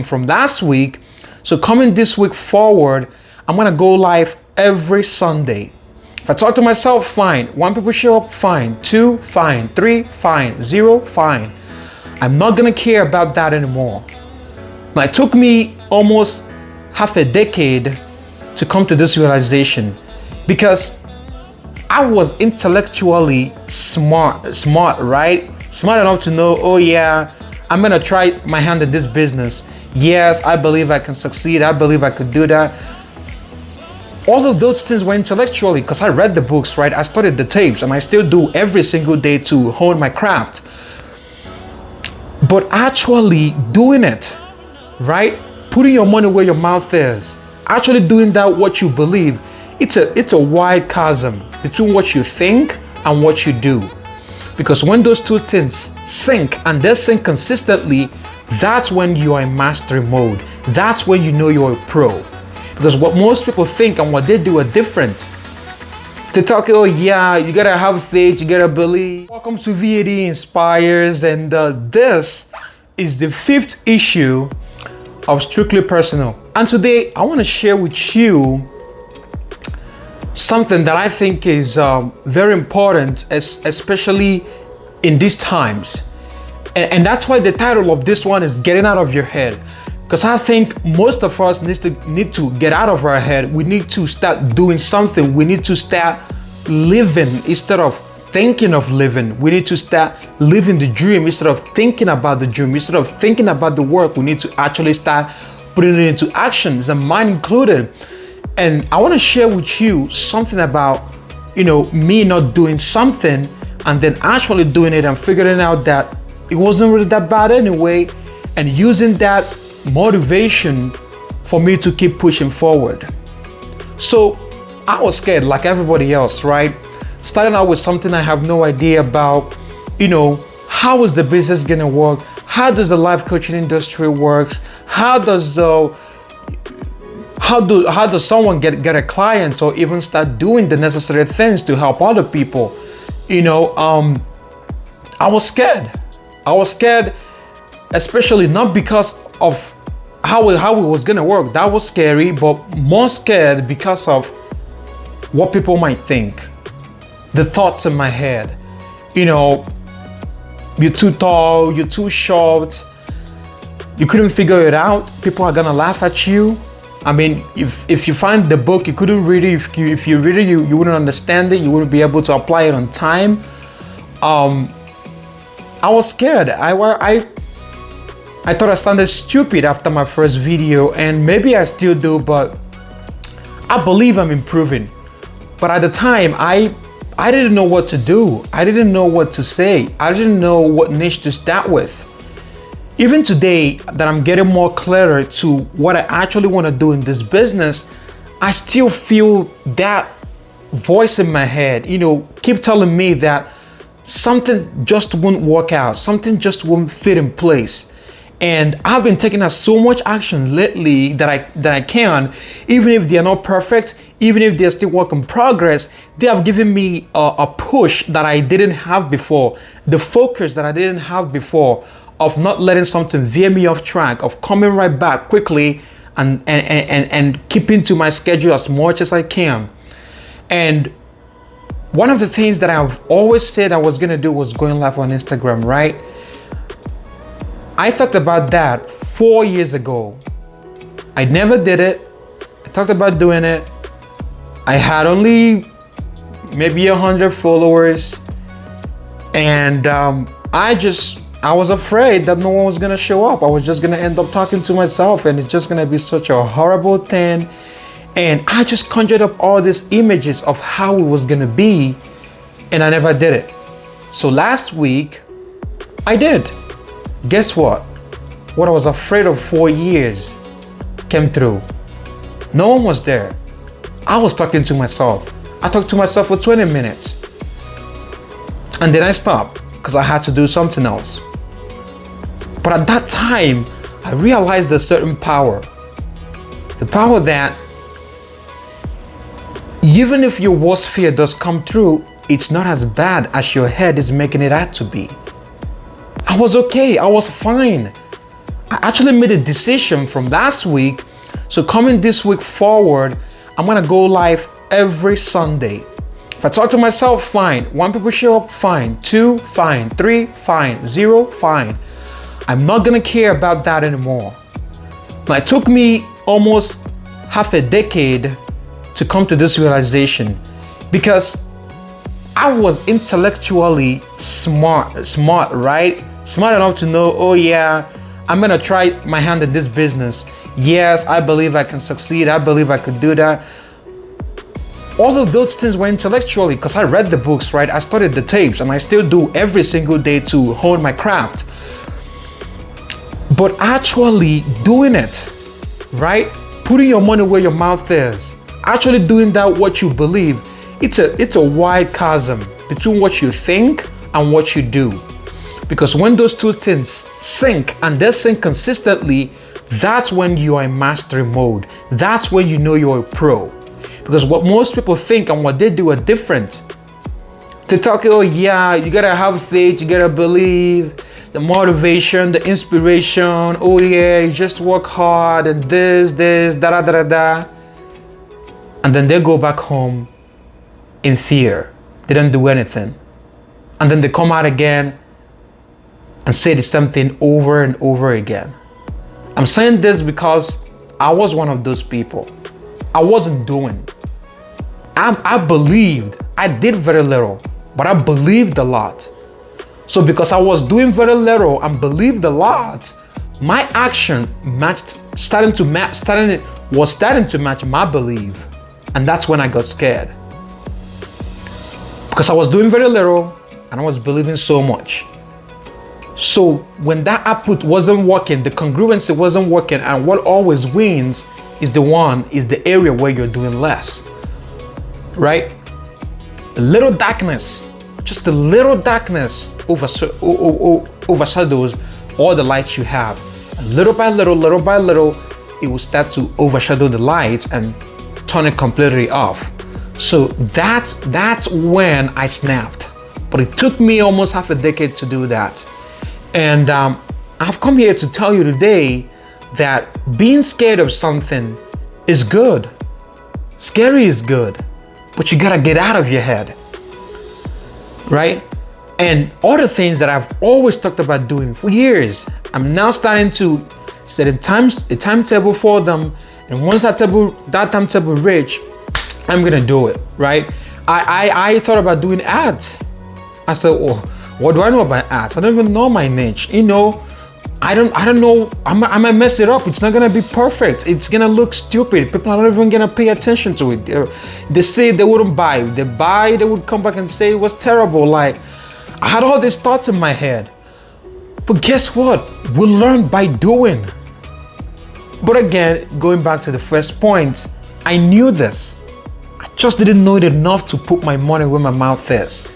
from last week. So coming this week forward, I'm gonna go live every Sunday. If I talk to myself, fine. 1 people show up, fine. 2, fine. 3, fine. 0, fine. I'm not gonna care about that anymore. Now, it took me almost half a decade to come to this realization, because I was intellectually smart, right? Smart enough to know, oh yeah, I'm gonna try my hand at this business. Yes, I believe I can succeed. I believe I could do that. All of those things were intellectually, because I read the books, right? I studied the tapes, and I still do every single day to hone my craft. But actually doing it, right? Putting your money where your mouth is, actually doing that what you believe, it's a wide chasm between what you think and what you do. Because when those two things sync, and they sync consistently, that's when you are in mastery mode. That's when you know you're a pro. Because what most people think and what they do are different. They talk, oh yeah, you gotta have faith, you gotta believe. Welcome to VAD Inspires, and this is the 5th issue of Strictly Personal. And today I want to share with you something that I think is very important, especially in these times. And that's why the title of this one is Getting Out of Your Head. Because I think most of us need to get out of our head. We need to start doing something. We need to start living instead of thinking of living. We need to start living the dream instead of thinking about the dream. Instead of thinking about the work, we need to actually start putting it into actions, and mine included. And I want to share with you something about, me not doing something and then actually doing it and figuring out that it wasn't really that bad anyway, and using that motivation for me to keep pushing forward. So I was scared like everybody else, right? Starting out with something I have no idea about. How is the business gonna work? How does the life coaching industry works? How does someone get a client or even start doing the necessary things to help other people? I was scared. I was scared, especially not because of how it was gonna work. That was scary, but more scared because of what people might think. The thoughts in my head. You're too tall, you're too short, you couldn't figure it out, people are gonna laugh at you. I mean, if you find the book, you couldn't read it. If you read it, you wouldn't understand it, you wouldn't be able to apply it on time. I was scared. I thought I sounded stupid after my first video, and maybe I still do, but I believe I'm improving. But at the time, I didn't know what to do. I didn't know what to say. I didn't know what niche to start with. Even today that I'm getting more clearer to what I actually want to do in this business, I still feel that voice in my head, keep telling me that something just won't work out. Something just won't fit in place. And I've been taking so much action lately that I can, even if they're not perfect, even if they're still work in progress, they have given me a push that I didn't have before, the focus that I didn't have before, of not letting something veer me off track, of coming right back quickly and keeping to my schedule as much as I can. And one of the things that I've always said I was gonna do was going live on Instagram, right? I talked about that 4 years ago. I never did it. I talked about doing it. I had only maybe 100 followers. And I was afraid that no one was gonna show up. I was just gonna end up talking to myself, and it's just gonna be such a horrible thing. And I just conjured up all these images of how it was gonna be, and I never did it. So last week, I did. Guess what? What I was afraid of 4 years came through. No one was there. I was talking to myself. I talked to myself for 20 minutes. And then I stopped because I had to do something else. But at that time, I realized a certain power. The power that even if your worst fear does come true, it's not as bad as your head is making it out to be. I was okay. I was fine. I actually made a decision from last week. So coming this week forward, I'm gonna go live every Sunday. If I talk to myself, fine. 1 people show up, fine. 2, fine. 3, fine. 0, fine. I'm not gonna care about that anymore. Now, it took me almost half a decade to come to this realization because I was intellectually smart, right? Smart enough to know, oh yeah, I'm gonna try my hand in this business. Yes, I believe I can succeed. I believe I could do that. All of those things were intellectually because I read the books, right? I studied the tapes and I still do every single day to hone my craft. But actually doing it, right? Putting your money where your mouth is, actually doing that what you believe, it's a wide chasm between what you think and what you do. Because when those two things sync and they sync consistently, that's when you are in mastery mode. That's when you know you're a pro. Because what most people think and what they do are different. They talk, oh yeah, you gotta have faith, you gotta believe, the motivation, the inspiration, oh yeah, you just work hard and this, da. And then they go back home in fear. They don't do anything. And then they come out again and say the same thing over and over again. I'm saying this because I was one of those people. I wasn't doing. I believed. I did very little, but I believed a lot. So because I was doing very little and believed a lot, my action was starting to match my belief. And that's when I got scared. Because I was doing very little and I was believing so much. So when that output wasn't working, the congruency wasn't working, and what always wins is the area where you're doing less, right? A little darkness, just a little darkness overshadows all the lights you have. And little by little, it will start to overshadow the lights and turn it completely off. So that's when I snapped. But it took me almost half a decade to do that. And I've come here to tell you today that being scared of something is good. Scary is good, but you gotta get out of your head, right? And all the things that I've always talked about doing for years, I'm now starting to set a timetable for them. And once that timetable reach, I'm gonna do it, right? I thought about doing ads. I said, oh, what do I know about ads? I don't even know my niche. You know, I don't know. I might mess it up. It's not gonna be perfect. It's gonna look stupid. People are not even gonna pay attention to it. They say they wouldn't buy. If they buy, they would come back and say it was terrible. Like, I had all these thoughts in my head. But guess what? We learn by doing. But again, going back to the first point, I knew this. I just didn't know it enough to put my money where my mouth is.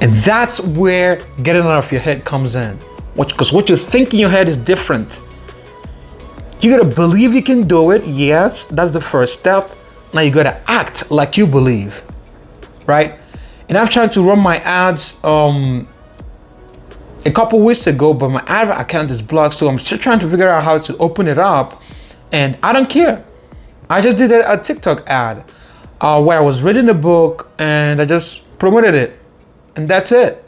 And that's where getting out of your head comes in. Because what you think in your head is different. You gotta believe you can do it. Yes, that's the first step. Now you gotta act like you believe, right? And I've tried to run my ads a couple weeks ago, but my ad account is blocked. So I'm still trying to figure out how to open it up. And I don't care. I just did a TikTok ad where I was reading a book and I just promoted it. And that's it.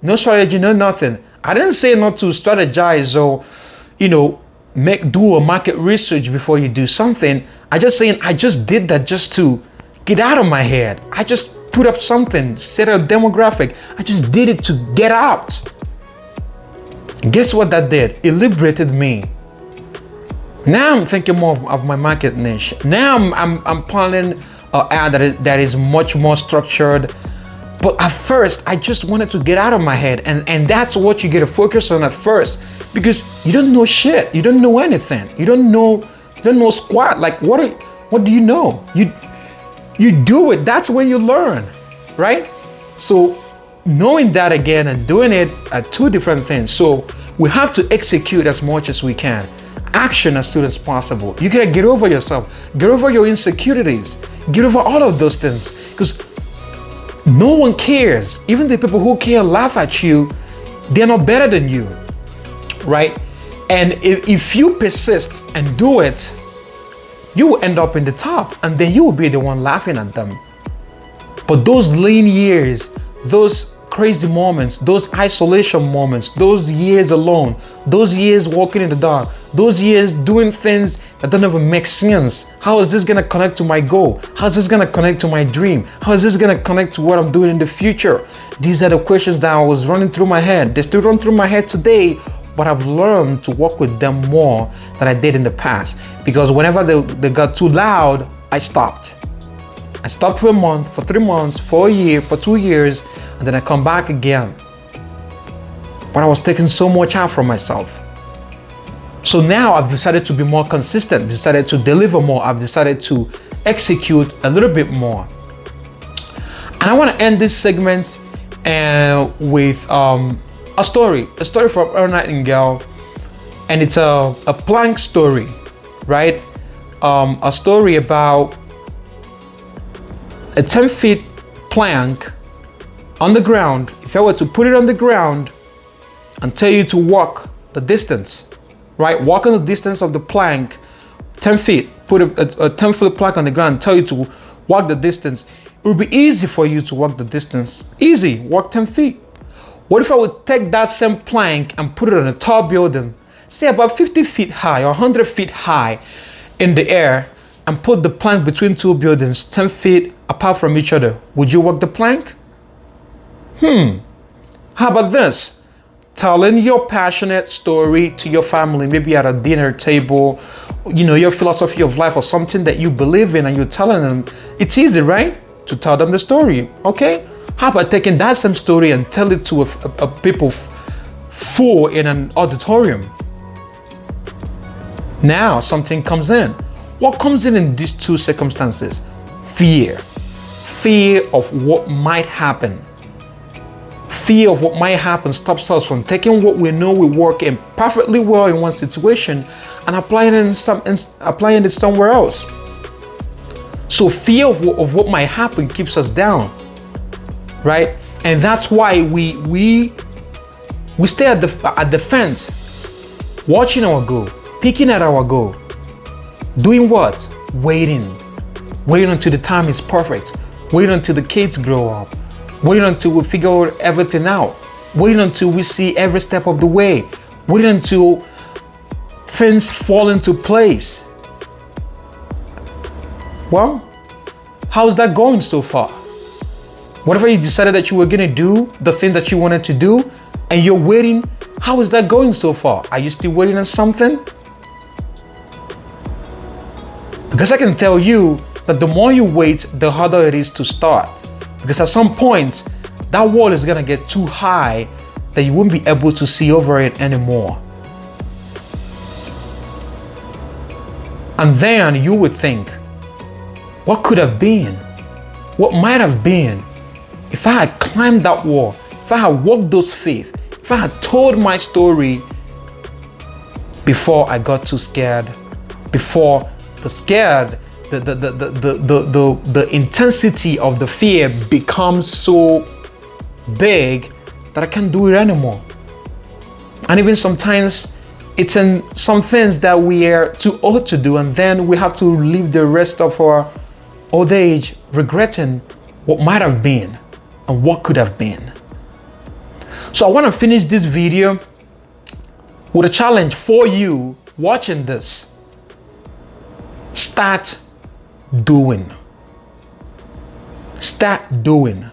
No strategy, no nothing. I didn't say not to strategize or, do a market research before you do something. I just did that just to get out of my head. I just put up something, set a demographic. I just did it to get out. And guess what that did? It liberated me. Now I'm thinking more of my market niche. Now I'm planning an ad that is much more structured. But at first, I just wanted to get out of my head. And that's what you get to focus on at first. Because you don't know shit. You don't know anything. You don't know squat. Like, what do you know? You do it. That's when you learn, right? So knowing that again and doing it are two different things. So we have to execute as much as we can. Action as soon as possible. You gotta get over yourself. Get over your insecurities. Get over all of those things. Because no one cares. Even the people who care laugh at you. They're not better than you, right? And if you persist and do it, you will end up in the top, and then you will be the one laughing at them. But those lean years, those crazy moments, those isolation moments, those years alone, those years walking in the dark, those years doing things that don't even make sense. How is this gonna connect to my goal? How is this gonna connect to my dream? How is this gonna connect to what I'm doing in the future? These are the questions that I was running through my head. They still run through my head today, but I've learned to work with them more than I did in the past. Because whenever they got too loud, I stopped. I stopped for a month, for 3 months, for a year, for 2 years, and then I come back again. But I was taking so much out from myself. So now I've decided to be more consistent, decided to deliver more. I've decided to execute a little bit more. And I want to end this segment with a story from Earl Nightingale, and it's a plank story, right? A story about a 10-foot plank on the ground. If I were to put it on the ground and tell you to walk the distance, right? Walk on the distance of the plank, 10 feet, put a 10-foot plank on the ground, tell you to walk the distance. It would be easy for you to walk the distance. Easy, walk 10 feet. What if I would take that same plank and put it on a tall building, say about 50 feet high or 100 feet high in the air, and put the plank between two buildings 10 feet apart from each other? Would you walk the plank? How about this? Telling your passionate story to your family, maybe at a dinner table, your philosophy of life or something that you believe in, and you're telling them. It's easy, right? To tell them the story, okay? How about taking that same story and tell it to a people full in an auditorium? Now something comes in. What comes in these two circumstances? Fear. Fear of what might happen. Fear of what might happen stops us from taking what we know will work in perfectly well in one situation and applying it somewhere else. So fear of what might happen keeps us down, right? And that's why we stay at the fence, watching our goal, picking at our goal, doing what? Waiting until the time is perfect, waiting until the kids grow up, waiting until we figure everything out, waiting until we see every step of the way, waiting until things fall into place. Well, how's that going so far? Whatever you decided that you were gonna do, the thing that you wanted to do, and you're waiting, how is that going so far? Are you still waiting on something? Because I can tell you that the more you wait, the harder it is to start. Because at some point, that wall is gonna get too high that you won't be able to see over it anymore. And then you would think, what could have been? What might have been if I had climbed that wall, if I had walked those feet, if I had told my story before I got too scared, before the intensity of the fear becomes so big that I can't do it anymore. And even sometimes it's in some things that we are too old to do, and then we have to live the rest of our old age regretting what might have been and what could have been. So I want to finish this video with a challenge for you watching this. Start doing. Start doing.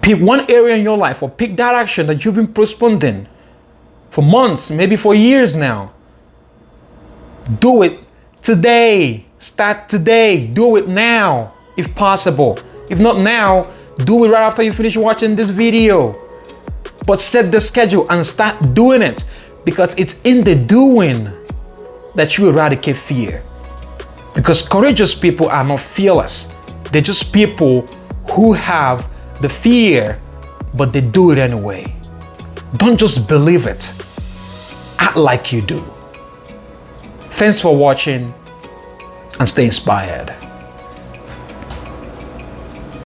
Pick one area in your life or pick that action that you've been postponing for months, maybe for years now. Do it today. Start today. Do it now if possible. If not now, do it right after you finish watching this video. But set the schedule and start doing it, because it's in the doing that you eradicate fear. Because courageous people are not fearless. They're just people who have the fear, but they do it anyway. Don't just believe it. Act like you do. Thanks for watching and stay inspired.